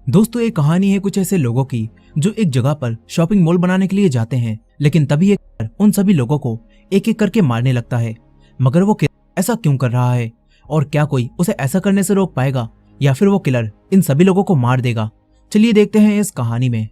दोस्तों ये कहानी है कुछ ऐसे लोगों की जो एक जगह पर शॉपिंग मॉल बनाने के लिए जाते हैं, लेकिन तभी एक उन सभी लोगों को एक एक करके मारने लगता है। मगर वो किलर ऐसा क्यों कर रहा है और क्या कोई उसे ऐसा करने से रोक पाएगा या फिर वो किलर इन सभी लोगों को मार देगा? चलिए देखते हैं इस कहानी में।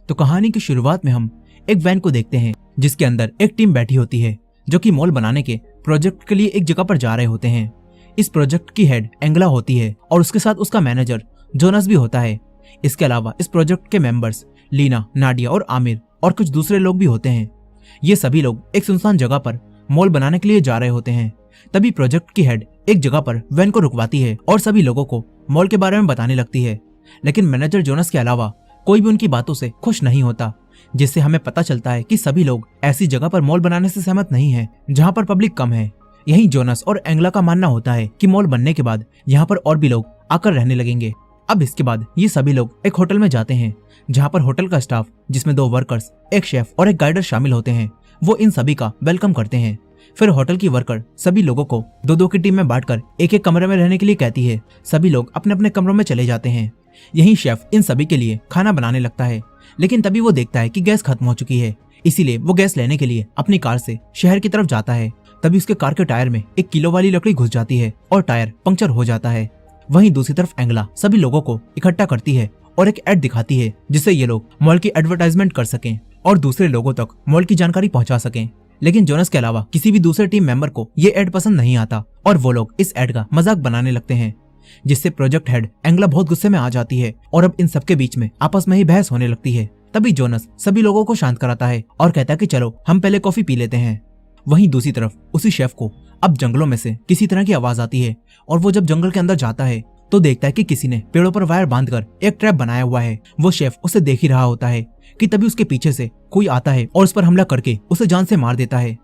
तो कहानी की शुरुआत में हम एक वैन को देखते हैं जिसके अंदर एक टीम बैठी होती है जो कि मॉल बनाने के प्रोजेक्ट के लिए एक जगह पर जा रहे होते हैं। इस प्रोजेक्ट की हेड एंगला होती है और उसके साथ उसका मैनेजर जोनस भी होता है। इसके अलावा इस प्रोजेक्ट के मेंबर्स लीना, नाडिया और आमिर और कुछ दूसरे लोग भी होते हैं। ये सभी लोग एक सुनसान जगह पर मॉल बनाने के लिए जा रहे होते हैं। तभी प्रोजेक्ट की हेड एक जगह पर वैन को रुकवाती है और सभी लोगों को मॉल के बारे में बताने लगती है, लेकिन मैनेजर जोनस के अलावा कोई भी उनकी बातों से खुश नहीं होता, जिससे हमें पता चलता है कि सभी लोग ऐसी जगह पर मॉल बनाने से सहमत नहीं है जहाँ पर पब्लिक कम है। यही जोनस और एंगला का मानना होता है कि मॉल बनने के बाद यहाँ पर और भी लोग आकर रहने लगेंगे। अब इसके बाद ये सभी लोग एक होटल में जाते हैं जहाँ पर होटल का स्टाफ, जिसमें 2 वर्कर्स, एक शेफ और एक गाइडर शामिल होते हैं, वो इन सभी का वेलकम करते हैं। फिर होटल की वर्कर सभी लोगों को 2-2 की टीम में बांटकर एक एक कमरे में रहने के लिए कहती है। सभी लोग अपने अपने कमरों में चले जाते हैं। यही शेफ इन सभी के लिए खाना बनाने लगता है, लेकिन तभी वो देखता है कि गैस खत्म हो चुकी है, इसीलिए वो गैस लेने के लिए अपनी कार से शहर की तरफ जाता है। तभी उसके कार के टायर में 1 किलो वाली लकड़ी घुस जाती है और टायर पंक्चर हो जाता है। वहीं दूसरी तरफ एंगला सभी लोगों को इकट्ठा करती है और एक ऐड दिखाती है जिससे ये लोग मॉल की एडवर्टाइजमेंट कर सकें और दूसरे लोगों तक मॉल की जानकारी पहुंचा सकें। लेकिन जोनस के अलावा किसी भी दूसरे टीम मेंबर को ये ऐड पसंद नहीं आता और वो लोग इस ऐड का मजाक बनाने लगते हैं, जिससे प्रोजेक्ट हेड एंगला बहुत गुस्से में आ जाती है और अब इन सबके बीच में आपस में ही बहस होने लगती है। तभी जोनस सभी लोगों को शांत कराता है और कहता है कि चलो हम पहले कॉफी पी लेते हैं। वहीं दूसरी तरफ उसी शेफ को अब जंगलों में से किसी तरह की आवाज आती है और वो जब जंगल के अंदर जाता है तो देखता है कि किसी ने पेड़ों पर वायर बांधकर एक ट्रैप बनाया हुआ है। वो शेफ उसे देख ही रहा होता है कि तभी उसके पीछे से कोई आता है और उस पर हमला करके उसे जान से मार देता है।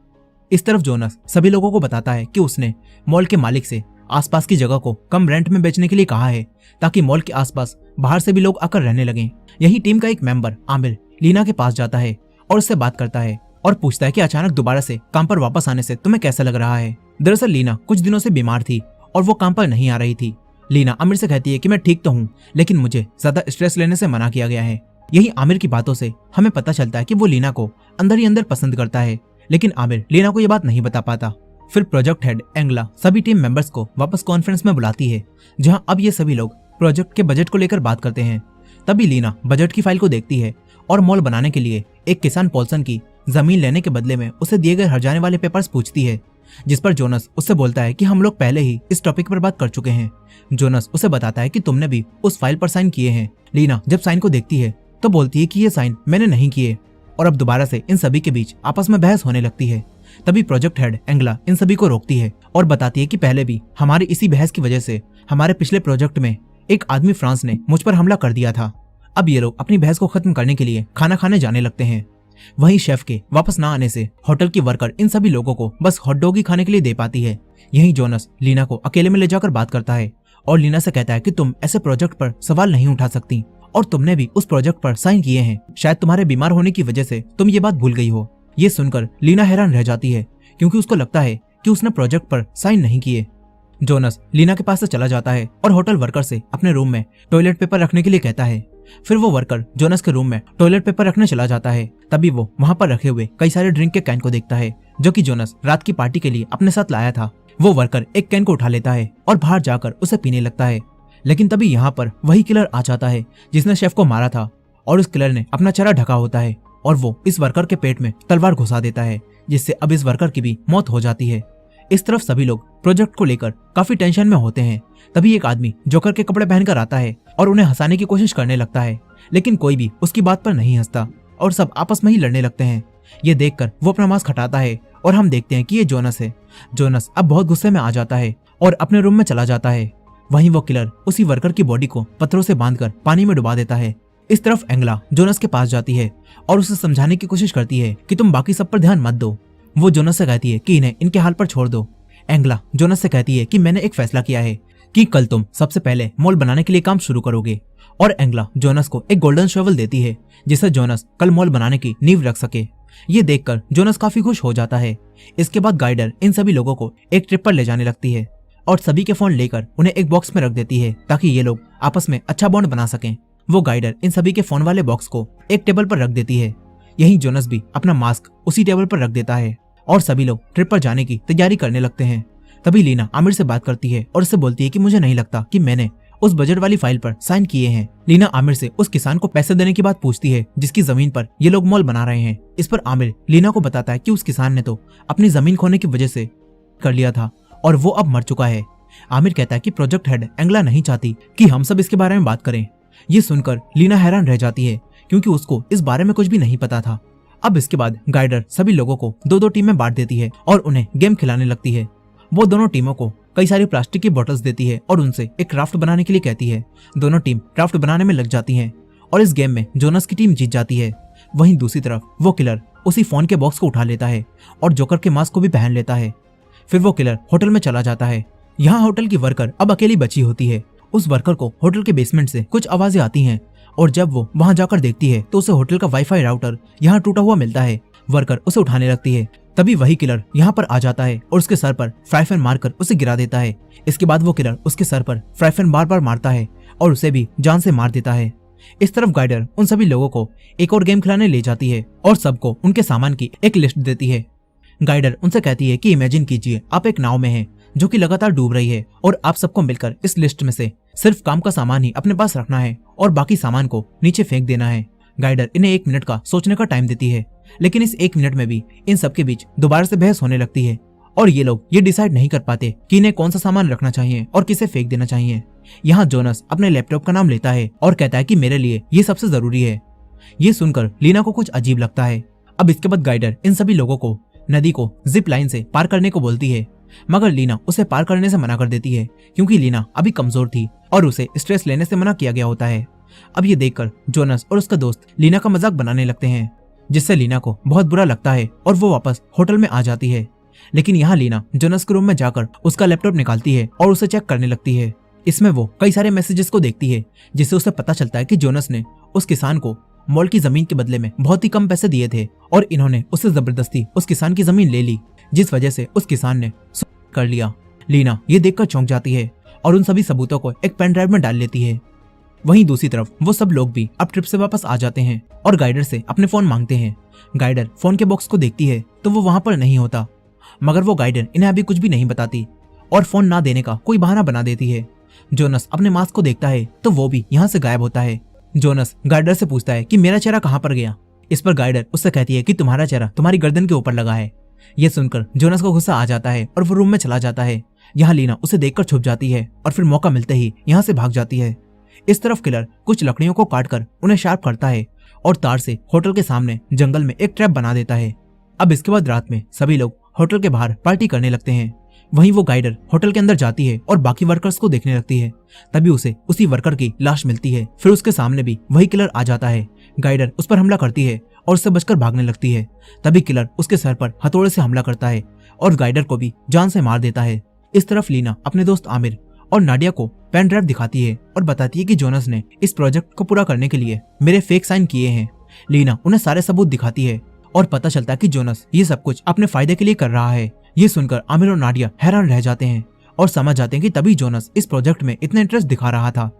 इस तरफ जोनस सभी लोगों को बताता है कि उसने मॉल के मालिक से आसपास की जगह को कम रेंट में बेचने के लिए कहा है ताकि मॉल के आसपास बाहर से भी लोग आकर रहने लगें। यही टीम का एक मेंबर आमिर लीना के पास जाता है और उससे बात करता है और पूछता है कि अचानक दोबारा से काम पर वापस आने से तुम्हें कैसा लग रहा है। दरअसल लीना कुछ दिनों से बीमार थी और वो काम पर नहीं आ रही थी। लीना आमिर से कहती है कि मैं ठीक तो हूँ, लेकिन मुझे ज्यादा स्ट्रेस लेने से मना किया गया है। यही आमिर की बातों से हमें पता चलता है कि वो लीना को अंदर ही अंदर पसंद करता है, लेकिन आमिर लीना को ये बात नहीं बता पाता। फिर प्रोजेक्ट हेड एंगला सभी टीम मेंबर्स को वापस कॉन्फ्रेंस में बुलाती है जहां अब ये सभी लोग प्रोजेक्ट के बजट को लेकर बात करते हैं। तभी लीना बजट की फाइल को देखती है और मॉल बनाने के लिए एक किसान पॉल्सन की जमीन लेने के बदले में उसे दिए गए हर्जाने वाले पेपर्स पूछती है, जिस पर जोनस उससे बोलता है कि हम लोग पहले ही इस टॉपिक पर बात कर चुके हैं। जोनस उसे बताता है कि तुमने भी उस फाइल पर साइन किए हैं। लीना जब साइन को देखती है तो बोलती है कि ये साइन मैंने नहीं किए और अब दोबारा से इन सभी के बीच आपस में बहस होने लगती है। तभी प्रोजेक्ट हेड एंगला इन सभी को रोकती है और बताती है कि पहले भी हमारी इसी बहस की वजह से हमारे पिछले प्रोजेक्ट में एक आदमी फ्रांस ने मुझ पर हमला कर दिया था। अब ये लोग अपनी बहस को खत्म करने के लिए खाना खाने जाने लगते हैं। वहीं शेफ के वापस ना आने से होटल की वर्कर इन सभी लोगों को बस हॉट डॉग ही खाने के लिए दे पाती है। यहीं जोनस लीना को अकेले में ले जाकर बात करता है और लीना से कहता है कि तुम ऐसे प्रोजेक्ट पर सवाल नहीं उठा सकती और तुमने भी उस प्रोजेक्ट पर साइन किए हैं, शायद तुम्हारे बीमार होने की वजह से तुम ये बात भूल गई हो। ये सुनकर लीना हैरान रह जाती है क्योंकि उसको लगता है कि उसने प्रोजेक्ट पर साइन नहीं किए। जोनस लीना के पास से चला जाता है और होटल वर्कर से अपने रूम में टॉयलेट पेपर रखने के लिए कहता है। फिर वो वर्कर जोनस के रूम में टॉयलेट पेपर रखने चला जाता है। तभी वो वहां पर रखे हुए कई सारे ड्रिंक के कैन को देखता है जो कि जोनस रात की पार्टी के लिए अपने साथ लाया था। वो वर्कर एक कैन को उठा लेता है और बाहर जाकर उसे पीने लगता है, लेकिन तभी यहाँ पर वही किलर आ जाता है जिसने शेफ को मारा था और उस किलर ने अपना चेहरा ढका होता है और वो इस वर्कर के पेट में तलवार घुसा देता है, जिससे अब इस वर्कर की भी मौत हो जाती है। इस तरफ सभी लोग प्रोजेक्ट को लेकर काफी टेंशन में होते हैं। तभी एक आदमी जोकर के कपड़े पहनकर आता है और उन्हें हंसाने की कोशिश करने लगता है, लेकिन कोई भी उसकी बात पर नहीं हंसता और सब आपस में ही लड़ने लगते हैं। ये देखकर वो अपना मास्क हटाता है और हम देखते हैं कि ये जोनस है। जोनस अब बहुत गुस्से में आ जाता है और अपने रूम में चला जाता है। वहीं वो किलर उसी वर्कर की बॉडी को पत्थरों से बांधकर पानी में डुबा देता है। इस तरफ एंगला जोनस के पास जाती है और उसे समझाने की कोशिश करती है कि तुम बाकी सब पर ध्यान मत दो। वो जोनस से कहती है कि इन्हें इनके हाल पर छोड़ दो। एंगला जोनस से कहती है कि मैंने एक फैसला किया है कि कल तुम सबसे पहले मॉल बनाने के लिए काम शुरू करोगे और एंगला जोनस को एक गोल्डन शॉवल देती है जिससे जोनस कल मॉल बनाने की नींव रख सके। ये देखकर जोनस काफी खुश हो जाता है। इसके बाद गाइडर इन सभी लोगों को एक ट्रिप पर ले जाने लगती है और सभी के फोन लेकर उन्हें एक बॉक्स में रख देती है ताकि ये लोग आपस में अच्छा बॉन्ड बना सकें। वो गाइडर इन सभी के फोन वाले बॉक्स को एक टेबल पर रख देती है। यहीं जोनस भी अपना मास्क उसी टेबल पर रख देता है और सभी लोग ट्रिप पर जाने की तैयारी करने लगते हैं। तभी लीना आमिर से बात करती है और उससे बोलती है कि मुझे नहीं लगता कि मैंने उस बजट वाली फाइल पर साइन किए हैं। लीना आमिर से उस किसान को पैसे देने की बात पूछती है जिसकी जमीन पर ये लोग मॉल बना रहे हैं। इस पर आमिर लीना को बताता है कि उस किसान ने तो अपनी जमीन खोने की वजह से कर लिया था और वो अब मर चुका है। आमिर कहता है कि प्रोजेक्ट हेड एंगला नहीं चाहती कि हम सब इसके बारे में बात करें। ये सुनकर लीना हैरान रह जाती है क्योंकि उसको इस बारे में कुछ भी नहीं पता था। अब इसके बाद गाइडर सभी लोगों को दो दो टीम में बांट देती है और उन्हें गेम खिलाने लगती है। वो दोनों टीमों को कई सारी प्लास्टिक की बोतल्स देती है और उनसे एक क्राफ्ट बनाने के लिए कहती है। दोनों टीम क्राफ्ट बनाने में लग जाती हैं और इस गेम में जोनस की टीम जीत जाती है। वहीं दूसरी तरफ वो किलर उसी फोन के बॉक्स को उठा लेता है और जोकर के मास्क को भी पहन लेता है। फिर वो किलर होटल में चला जाता है। यहाँ होटल की वर्कर अब अकेली बची होती है। उस वर्कर को होटल के बेसमेंट से कुछ आवाजें आती हैं और जब वो वहां जाकर देखती है तो उसे होटल का वाईफाई राउटर यहाँ टूटा हुआ मिलता है। वर्कर उसे उठाने लगती है। तभी वही किलर यहाँ पर आ जाता है और उसके सर पर फ्राई पैन मारकर उसे गिरा देता है। इसके बाद वो किलर उसके सर पर फ्राई पैन बार बार मारता है और उसे भी जान से मार देता है। इस तरफ गाइडर उन सभी लोगों को एक और गेम खिलाने ले जाती है और सबको उनके सामान की एक लिस्ट देती है। गाइडर उनसे कहती है कि इमेजिन कीजिए आप एक नाव में हैं जो कि लगातार डूब रही है और आप सबको मिलकर इस लिस्ट में से सिर्फ काम का सामान ही अपने पास रखना है और बाकी सामान को नीचे फेंक देना है। गाइडर इन्हें 1 मिनट का सोचने का टाइम देती है, लेकिन इस 1 मिनट में भी इन सबके बीच दोबारा से बहस होने लगती है और ये लोग ये डिसाइड नहीं कर पाते कि इन्हें कौन सा सामान रखना चाहिए और किसे फेंक देना चाहिए। यहाँ जोनस अपने लैपटॉप का नाम लेता है और कहता है कि मेरे लिए ये सबसे जरूरी है। ये सुनकर लीना को कुछ अजीब लगता है। अब इसके बाद गाइडर इन सभी लोगों को नदी को जिप लाइन से पार करने को बोलती है, मगर लीना उसे पार करने से मना कर देती है क्योंकि लीना अभी कमजोर थी और उसे स्ट्रेस लेने से मना किया गया होता है। अब ये देखकर जोनस और उसका दोस्त लीना का मजाक बनाने लगते हैं, जिससे लीना को बहुत बुरा लगता है और वो वापस होटल में आ जाती है। लेकिन यहाँ लीना जोनस के रूम में जाकर उसका लैपटॉप निकालती है और उसे चेक करने लगती है। इसमें वो कई सारे मैसेजेस को देखती है जिससे उसे पता चलता है कि जोनस ने उस किसान को मॉल की जमीन के बदले में बहुत ही कम पैसे दिए थे और इन्होंने उससे जबरदस्ती उस किसान की जमीन ले ली, जिस वजह से उस किसान ने कर लिया। लीना ये देखकर चौंक जाती है और उन सभी सबूतों को एक पेन ड्राइव में डाल लेती है। वहीं दूसरी तरफ वो सब लोग भी अब ट्रिप से वापस आ जाते हैं और गाइडर से अपने फोन मांगते हैं। गाइडर फोन के बॉक्स को देखती है तो वो वहां पर नहीं होता, मगर वो गाइडर इन्हें अभी कुछ भी नहीं बताती और फोन ना देने का कोई बहाना बना देती है। जोनस अपने मास्क को देखता है तो वो भी यहाँ से गायब होता है। जोनस गाइडर से पूछता है कि मेरा चेहरा कहाँ पर गया। इस पर गाइडर उससे कहती है कि तुम्हारा चेहरा तुम्हारी गर्दन के ऊपर लगा है। ये सुनकर जोनस को गुस्सा आ जाता है और वो रूम में चला जाता है। यहाँ लीना उसे देखकर छुप जाती है और फिर मौका मिलते ही यहाँ से भाग जाती है। इस तरफ किलर कुछ लकड़ियों को काटकर उन्हें शार्प करता है और तार से होटल के सामने जंगल में एक ट्रैप बना देता है। अब इसके बाद रात में सभी लोग होटल के बाहर पार्टी करने लगते हैं। वहीं वो गाइडर होटल के अंदर जाती है और बाकी वर्कर्स को देखने लगती है। तभी उसे उसी वर्कर की लाश मिलती है। फिर उसके सामने भी वही किलर आ जाता है। गाइडर उस पर हमला करती है और उससे बचकर भागने लगती है। तभी किलर उसके सर पर हथौड़े से हमला करता है और गाइडर को भी जान से मार देता है। इस तरफ लीना अपने दोस्त आमिर और नाडिया को पेन ड्राइव दिखाती है और बताती है कि जोनस ने इस प्रोजेक्ट को पूरा करने के लिए मेरे फेक साइन किए हैं। लीना उन्हें सारे सबूत दिखाती है और पता चलता है कि जोनस ये सब कुछ अपने फायदे के लिए कर रहा है। ये सुनकर आमिर और नाडिया हैरान रह जाते हैं और समझ जाते हैं कि तभी जोनस इस प्रोजेक्ट में इतना इंटरेस्ट दिखा रहा था।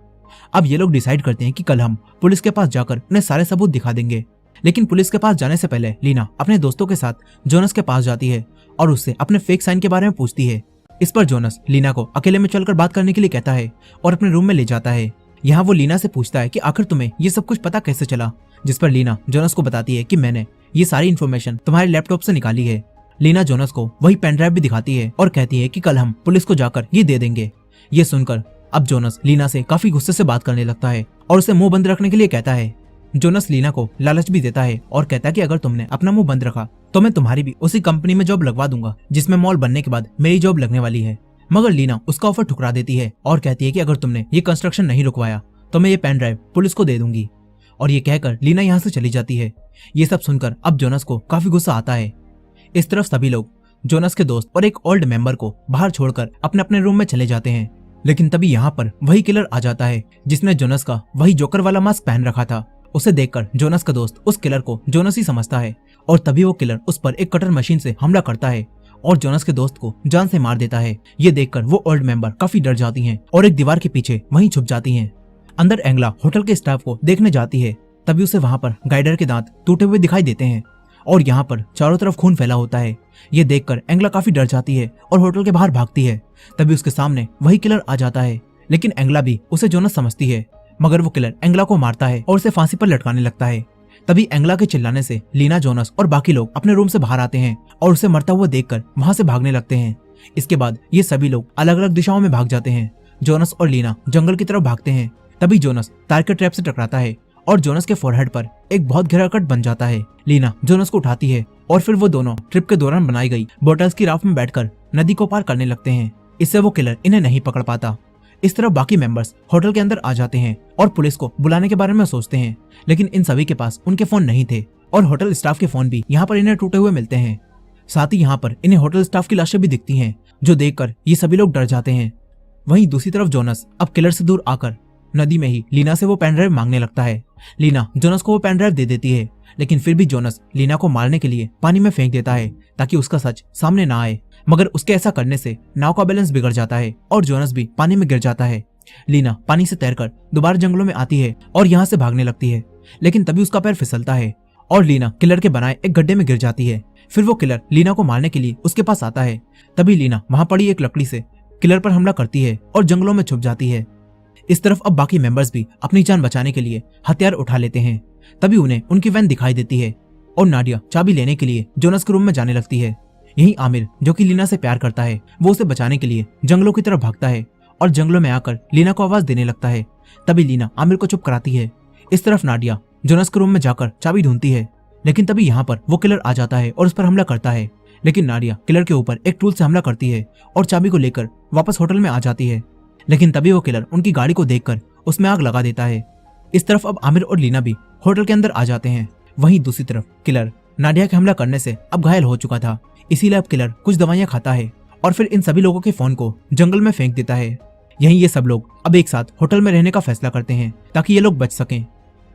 अब ये लोग डिसाइड करते हैं कि कल हम पुलिस के पास जाकर उन्हें सारे सबूत दिखा देंगे। लेकिन पुलिस के पास जाने से पहले लीना अपने दोस्तों के साथ जोनस के पास जाती है और उससे अपने फेक साइन के बारे में पूछती है। इस पर जोनस लीना को अकेले में चलकर बात करने के लिए कहता है और अपने रूम में ले जाता है। यहाँ वो लीना से पूछता है कि आखिर तुम्हें ये सब कुछ पता कैसे चला, जिस पर लीना जोनस को बताती है कि मैंने ये सारी इन्फॉर्मेशन तुम्हारे लैपटॉप से निकाली है। लीना जोनस को वही पेन ड्राइव भी दिखाती है और कहती है कि कल हम पुलिस को जाकर ये दे देंगे। ये सुनकर अब जोनस लीना से काफी गुस्से से बात करने लगता है और उसे मुंह बंद रखने के लिए कहता है। जोनस लीना को लालच भी देता है और कहता है कि अगर तुमने अपना मुंह बंद रखा तो मैं तुम्हारी भी उसी कंपनी में जॉब लगवा दूंगा जिसमें मॉल बनने के बाद मेरी जॉब लगने वाली है। मगर लीना उसका ऑफर ठुकरा देती है और कहती है कि अगर तुमने ये कंस्ट्रक्शन नहीं रुकवाया तो मैं ये पेन ड्राइव पुलिस को दे दूंगी। और ये कहकर लीना यहाँ से चली जाती है। ये सब सुनकर अब जोनस को काफी गुस्सा आता है। इस तरफ सभी लोग जोनस के दोस्त और एक ओल्ड मेंबर को बाहर छोड़कर अपने अपने रूम में चले जाते हैं। लेकिन तभी यहाँ पर वही किलर आ जाता है जिसने जोनस का वही जोकर वाला मास्क पहन रखा था। उसे देखकर जोनस का दोस्त उस किलर को जोनस ही समझता है और तभी वो किलर उस पर एक कटर मशीन से हमला करता है और जोनस के दोस्त को जान से मार देता है। ये देखकर वो ओल्ड मेंबर काफी डर जाती हैं और एक दीवार के पीछे वहीं छुप जाती हैं। अंदर एंगला होटल के स्टाफ को देखने जाती है। तभी उसे वहां पर गाइडर के दांत टूटे हुए दिखाई देते हैं और यहाँ पर चारों तरफ खून फैला होता है। ये देखकर एंगला काफी डर जाती है और होटल के बाहर भागती है। तभी उसके सामने वही किलर आ जाता है, लेकिन एंगला भी उसे जोनस समझती है, मगर वो किलर एंगला को मारता है और उसे फांसी पर लटकाने लगता है। तभी एंगला के चिल्लाने से लीना, जोनस और बाकी लोग अपने रूम से बाहर आते हैं और उसे मरता हुआ देखकर वहां से भागने लगते हैं। इसके बाद ये सभी लोग अलग अलग दिशाओं में भाग जाते हैं। जोनस और लीना जंगल की तरफ भागते हैं। तभी जोनस तार के ट्रैप से टकराता है और जोनस के फोरहेड पर एक बहुत गहरा कट बन जाता है। लीना जोनस को उठाती है और फिर वो दोनों ट्रिप के दौरान बनाई गई बोटल्स की राफ्ट में बैठकर नदी को पार करने लगते हैं। इससे वो किलर इन्हें नहीं पकड़ पाता। इस तरफ बाकी मेंबर्स होटल के अंदर आ जाते हैं और पुलिस को बुलाने के बारे में सोचते हैं, लेकिन इन सभी के पास उनके फोन नहीं थे और होटल स्टाफ के फोन भी यहाँ पर इन्हें टूटे हुए मिलते हैं। साथ ही यहाँ पर इन्हें होटल स्टाफ की लाशें भी दिखती हैं, जो देखकर ये सभी लोग डर जाते हैं। वहीं दूसरी तरफ जोनस अब किलर से दूर आकर नदी में ही लीना से वो पेन ड्राइव मांगने लगता है। लीना जोनस को वो पेन ड्राइव दे देती है, लेकिन फिर भी जोनस लीना को मारने के लिए पानी में फेंक देता है ताकि उसका सच सामने ना आए। मगर उसके ऐसा करने से नाव का बैलेंस बिगड़ जाता है और जोनस भी पानी में गिर जाता है। लीना पानी से तैरकर दोबारा जंगलों में आती है और यहाँ से भागने लगती है, लेकिन तभी उसका पैर फिसलता है और लीना किलर के बनाए एक गड्ढे में गिर जाती है। फिर वो किलर लीना को मारने के लिए उसके पास आता है। तभी लीना वहां पड़ी एक लकड़ी से किलर पर हमला करती है और जंगलों में छुप जाती है। इस तरफ अब बाकी मेंबर्स भी अपनी जान बचाने के लिए हथियार उठा लेते हैं। तभी उन्हें उनकी वैन दिखाई देती है और नाडिया चाबी लेने के लिए जोनस के रूम में जाने लगती है। यही आमिर, जो कि लीना से प्यार करता है, वो उसे बचाने के लिए जंगलों की तरफ भागता है और जंगलों में आकर लीना को आवाज देने लगता है। तभी लीना आमिर को चुप कराती है। इस तरफ नाडिया जोनस के रूम में जाकर चाबी ढूंढती है, लेकिन तभी यहाँ पर वो किलर आ जाता है और उस पर हमला करता है। लेकिन नाडिया किलर के ऊपर एक टूल से हमला करती है और चाबी को लेकर वापस होटल में आ जाती है। लेकिन तभी वो किलर उनकी गाड़ी को देखकर उसमें आग लगा देता है। इस तरफ अब आमिर और लीना भी होटल के अंदर आ जाते हैं। वहीं दूसरी तरफ किलर नाडिया के हमला करने से अब घायल हो चुका था, इसीलिए अब किलर कुछ दवाइयां खाता है और फिर इन सभी लोगों के फोन को जंगल में फेंक देता है। यहीं ये सब लोग अब एक साथ होटल में रहने का फैसला करते हैं ताकि ये लोग बच सकें।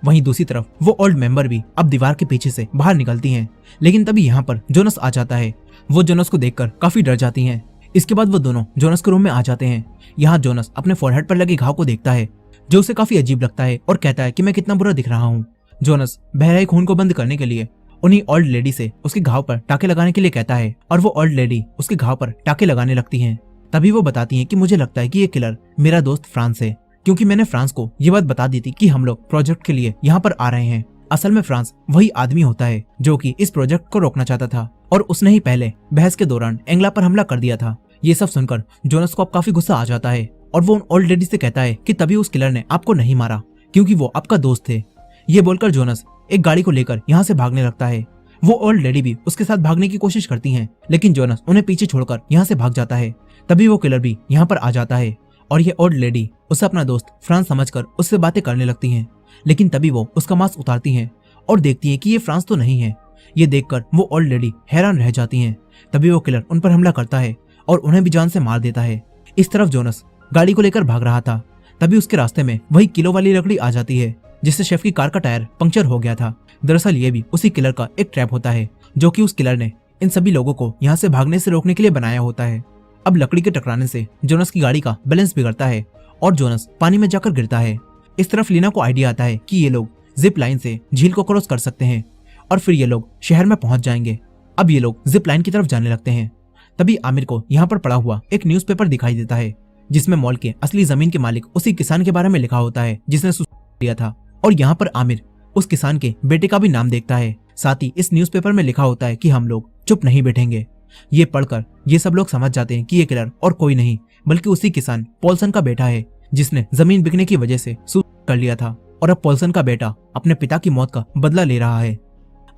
वहीं दूसरी तरफ वो ओल्ड मेंबर भी अब दीवार के पीछे से बाहर निकलती हैं, लेकिन तभी यहाँ पर जोनस आ जाता है। वो जोनस को देखकर काफी डर जाती हैं। इसके बाद वो दोनों जोनस के रूम में आ जाते हैं। यहाँ जोनस अपने फोरहेड पर लगे घाव को देखता है, जो उसे काफी अजीब लगता है और कहता है कि मैं कितना बुरा दिख रहा हूँ। जोनस बह रहे खून को बंद करने के लिए उन्हीं ओल्ड लेडी से उसके घाव पर टाके लगाने के लिए कहता है और वो ओल्ड लेडी उसके घाव पर टाके लगाने लगती हैं। तभी वो बताती हैं कि मुझे लगता है कि ये किलर मेरा दोस्त फ्रांस है, क्योंकि मैंने फ्रांस को ये बात बता दी थी कि हम लोग प्रोजेक्ट के लिए यहाँ पर आ रहे हैं। असल में फ्रांस वही आदमी होता है जो कि इस प्रोजेक्ट को रोकना चाहता था और उसने ही पहले बहस के दौरान एंगला पर हमला कर दिया था। ये सब सुनकर जोनस को अब काफी गुस्सा आ जाता है और वो उन ओल्ड लेडी से कहता है कि तभी उस किलर ने आपको नहीं मारा क्योंकि वो आपका दोस्त थे। ये बोलकर जोनस एक गाड़ी को लेकर यहाँ से भागने लगता है। वो ओल्ड लेडी भी उसके साथ भागने की कोशिश करती हैं, लेकिन जोनस उन्हें पीछे छोड़कर यहाँ से भाग जाता है। तभी वो किलर भी यहाँ पर आ जाता है और ये ओल्ड लेडी उसे अपना दोस्त फ्रांस समझकर उससे बातें करने लगती हैं। लेकिन तभी वो उसका मास्क उतारती हैं और देखती हैं कि ये फ्रांस तो नहीं है। ये देखकर वो ओल्ड लेडी हैरान रह जाती हैं। तभी वो किलर उन पर हमला करता है और उन्हें भी जान से मार देता है। इस तरफ जोनस गाड़ी को लेकर भाग रहा था, तभी उसके रास्ते में वही किलो वाली लकड़ी आ जाती है जिससे शेफ की कार का टायर पंक्चर हो गया था। दरअसल ये भी उसी किलर का एक ट्रैप होता है जो कि उस किलर ने इन सभी लोगों को यहाँ से भागने से रोकने के लिए बनाया होता है। अब लकड़ी के टकराने से जोनस की गाड़ी का बैलेंस बिगड़ता है और जोनस पानी में जाकर गिरता है। इस तरफ लीना को आइडिया आता है कि ये लोग जिप लाइन से झील को क्रॉस कर सकते हैं और फिर ये लोग शहर में पहुंच जाएंगे। अब ये लोग जिप लाइन की तरफ जाने लगते हैं। तभी आमिर को यहाँ पर पड़ा हुआ एक न्यूज़पेपर दिखाई देता है जिसमें मॉल के असली जमीन के मालिक उसी किसान के बारे में लिखा होता है जिसने सुसाइड किया था। और यहाँ पर आमिर उस किसान के बेटे का भी नाम देखता है। साथ ही इस न्यूज़पेपर में लिखा होता है कि हम लोग चुप नहीं बैठेंगे। ये पढ़कर ये सब लोग समझ जाते हैं कि ये किलर और कोई नहीं बल्कि उसी किसान पॉल्सन का बेटा है जिसने जमीन बिकने की वजह से सुसाइड कर लिया था और अब पॉल्सन का बेटा अपने पिता की मौत का बदला ले रहा है।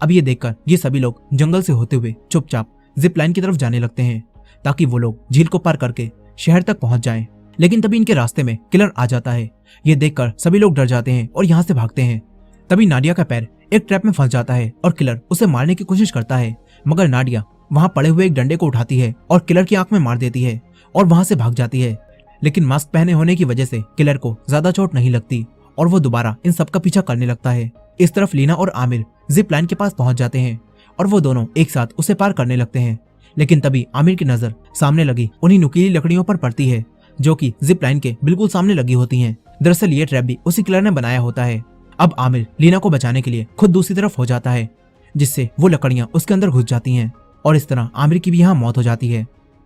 अब ये देखकर ये सभी लोग जंगल से होते हुए चुपचाप जिप लाइन की तरफ जाने लगते हैं ताकि वो लोग झील को पार करके शहर तक पहुंच जाएं। लेकिन तभी इनके रास्ते में किलर आ जाता है। ये देखकर सभी लोग डर जाते हैं और यहाँ से भागते हैं। तभी नाडिया का पैर एक ट्रैप में फंस जाता है और किलर उसे मारने की कोशिश करता है, मगर नाडिया वहां पड़े हुए एक डंडे को उठाती है और किलर की आंख में मार देती है और वहां से भाग जाती है। लेकिन मास्क पहने होने की वजह से किलर को ज्यादा चोट नहीं लगती और वो दोबारा इन सबका पीछा करने लगता है। इस तरफ लीना और आमिर जिप लाइन के पास पहुंच जाते हैं और वो दोनों एक साथ उसे पार करने लगते हैं। लेकिन तभी आमिर की नजर सामने लगी उन्हीं नुकीली लकड़ियों पर पड़ती है जो कि जिप लाइन के बिल्कुल सामने लगी होती हैं। दरअसल ये ट्रैप भी उसी किलर ने बनाया होता है। अब आमिर लीना को बचाने के लिए खुद दूसरी तरफ हो जाता है, जिससे वो लकड़ियां उसके अंदर घुस जाती हैं और इस तरह आमिर की भी यहाँ मौत हो जाती है।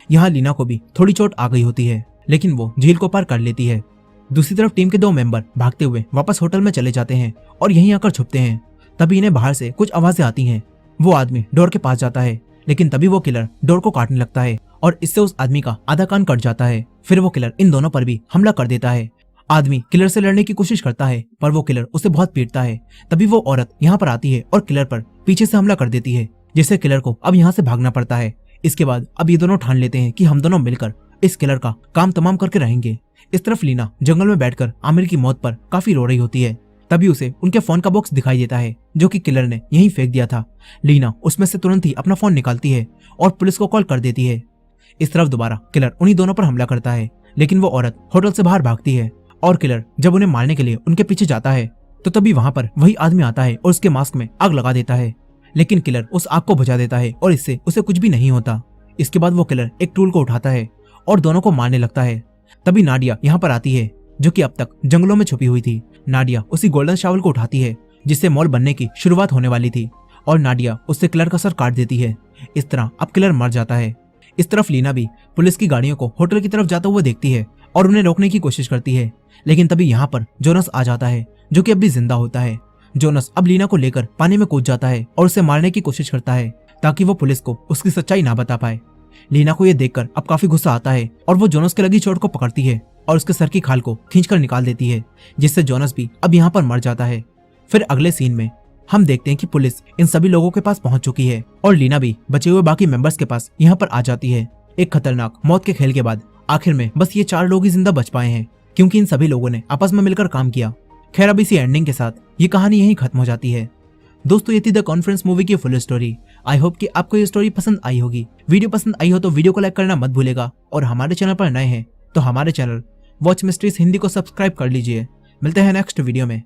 यहाँ लीना को भी थोड़ी चोट आ गई होती है, लेकिन वो झील को पार कर लेती है। दूसरी तरफ टीम के 2 मेंबर भागते हुए वापस होटल में चले जाते हैं और यहीं आकर छुपते हैं। तभी इन्हें बाहर से कुछ आवाजें आती हैं। वो आदमी डोर के पास जाता है, लेकिन तभी वो किलर डोर को काटने लगता है और इससे उस आदमी का आधा कान कट जाता है। फिर वो किलर इन दोनों पर भी हमला कर देता है। आदमी किलर से लड़ने की कोशिश करता है, पर वो किलर उसे बहुत पीटता है। तभी वो औरत यहाँ पर आती है और किलर पर पीछे से हमला कर देती है, जिससे किलर को अब यहाँ से भागना पड़ता है। इसके बाद अब ये दोनों ठान लेते हैं कि हम दोनों मिलकर इस किलर का काम तमाम करके रहेंगे। इस तरफ लीना जंगल में बैठकर आमिर की मौत पर काफी रो रही होती है। तभी उसे उनके फोन का बॉक्स दिखाई देता है, जो कि किलर ने यहीं फेंक दिया था। लीना उसमें से तुरंत ही अपना फोन निकालती है और पुलिस को कॉल कर देती है। इस तरफ दोबारा किलर उन्हीं दोनों पर हमला करता है, लेकिन वो औरत होटल से बाहर भागती है और किलर जब उन्हें मारने के लिए उनके पीछे जाता है तो तभी वहां पर वही आदमी आता है और उसके मास्क में आग लगा देता है। लेकिन किलर उस आग को बुझा देता है और इससे उसे कुछ भी नहीं होता। इसके बाद वो किलर एक टूल को उठाता है और दोनों को मारने लगता है। तभी नाडिया यहाँ पर आती है, जो कि अब तक जंगलों में छुपी हुई थी। नाडिया उसी गोल्डन शावल को उठाती है जिससे मॉल बनने की शुरुआत होने वाली थी, और नाडिया उससे किलर का सर काट देती है। इस तरह अब किलर मर जाता है। इस तरफ लीना भी पुलिस की गाड़ियों को होटल की तरफ जाता हुआ देखती है और उन्हें रोकने की कोशिश करती है, लेकिन तभी यहाँ पर जोनस आ जाता है, जो कि अब भी जिंदा होता है। जोनस अब लीना को लेकर पानी में कूद जाता है और उसे मारने की कोशिश करता है ताकि वो पुलिस को उसकी सच्चाई ना बता पाए। लीना को यह देखकर अब काफी गुस्सा आता है और वो जोनस के लगी चोट को पकड़ती है और उसके सर की खाल को खींचकर निकाल देती है, जिससे जोनस भी अब यहाँ पर मर जाता है। फिर अगले सीन में हम देखते हैं कि पुलिस इन सभी लोगों के पास पहुंच चुकी है और लीना भी बचे हुए बाकी मेंबर्स के पास यहाँ पर आ जाती है। एक खतरनाक मौत के खेल के बाद आखिर में बस ये 4 लोग ही जिंदा बच पाए हैं, क्योंकि इन सभी लोगों ने आपस में मिलकर काम किया। खैर अब इसी एंडिंग के साथ ये कहानी यहीं खत्म हो जाती है। दोस्तों ये थी द कॉन्फ्रेंस मूवी की फुल स्टोरी। आई होप कि आपको ये स्टोरी पसंद आई होगी। वीडियो पसंद आई हो तो वीडियो को लाइक करना मत भूलेगा, और हमारे चैनल पर नए हैं तो हमारे चैनल वॉच मिस्ट्रीज हिंदी को सब्सक्राइब कर लीजिए। मिलते हैं नेक्स्ट वीडियो में।